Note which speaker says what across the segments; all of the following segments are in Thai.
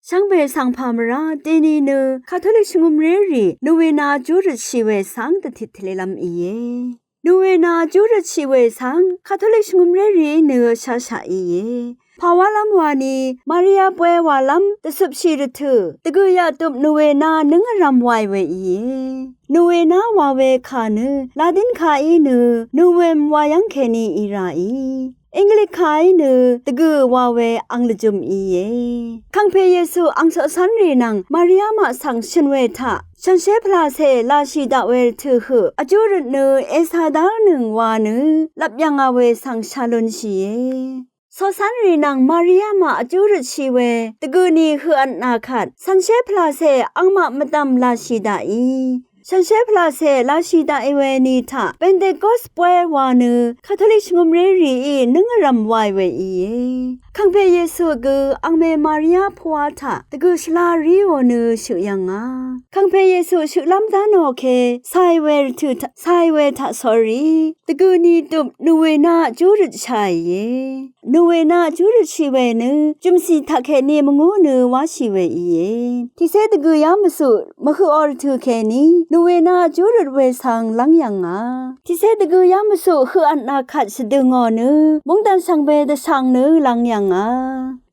Speaker 1: ช่างเบสังพามราเตนีเนคาทอลิกชงุมเรรีนูเวนาจูรชีเวสังตติทเลลัมอีเยนูเวนาจูรชีเวสังคาทอลิกชงุมเรรีเนชาชาอีเยภาวะลำวานีมาริยาป่วยวาลำตะสุบชีรถือตะกุยาตุบนูเวนานึงรำไวเวอีนูเวนาวาเวคาเนลาดินคาอีเนนูเวมวายังเคนีอีราอีอังกฤษขายเนตะกือว่าเวอังลจุมอีเยคังเพเยซูอังสสันรีนังมาริยามาสังชนเวทะฉันเชพลาเซลาชิดาเวถือหืออจุรเนเอสาดาหนึ่งวาเนลับยังอาเวสังชาลนชีเยสสันรีนังมาริยามาอจุรชีเวตะกือนีคืออันนาคัดฉันเชพลาเซอังมะมะตัมลาชิดาอีฉันเชพลาเซลาชิดาเอเวนีทาเป็นเดกอสป่วยวาเนคาทอลิกชงมเรรีนึงรำไวเวอีคังเพเยซูกืออังเมมาริยาพวาทาตะกือชลาริโอเนชื่อยังาคังเพเยซูชื่อลำดานโอเคไซเวรทูไซเวทาสอรีตะกือนีตุบนูเวนาจูรชัยเยนูเวนาจูรชีเวเนจุมสีทักเคเนมงูเนวาชีเวอีที่เซตะกือยามสุมะคือออรทูเคนีนูเวนาจูรเวสังลังยังาที่เซตะกือยามสุคืออันนาคัดสะดึงอเนมงดันสังเบดสังเนลังยังา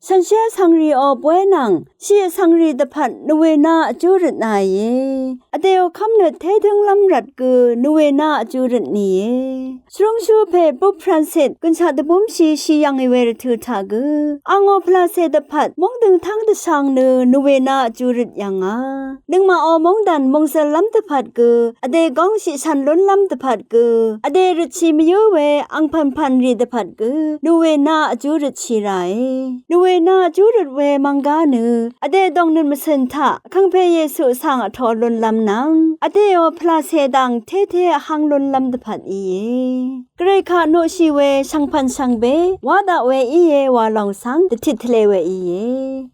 Speaker 1: ฉันเชื่อสังรีอป่วยนังเชื่อสังรีตะพัดนูเวนาจูรนายเยอเดวคำเนเทถึงลำรัดกือนูเวนาจูรนี้สรงชูเพปุพรันเซตกุนชาตบุมชียังเวรถือทากืออังอพลาเซตะพัดมงดึงทั้งตะสังเนนูเวนาจูรยังาดึงมาอมงดันมงสลัมตะพัดกืออเดกองชิฉันล้นลำตะพัดกืออเดรชิมยูเวอังพันรีตะพัดกือนูเวนาจูรชีไรนูเวนาจูรเวมังกาเนอเดดองนึนมะเซนทะคังเพเยซูสังอทอลนลำนังอเดโอพลาเซดังเทหังลนลำตะพัดอีเกรคาโนชีเวชังพันชังเบวาดาเวอีวาลองสังตติทเลเวอี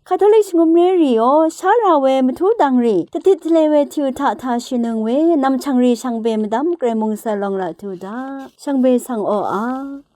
Speaker 1: คาทอลิกงุมเรรีโอชาลาเวมทุดังรีตติทเลเวทิวทาทาชินึงเวนำชังรีชังเบมดัมเกรมงสลองละทูดาชังเบสังโออา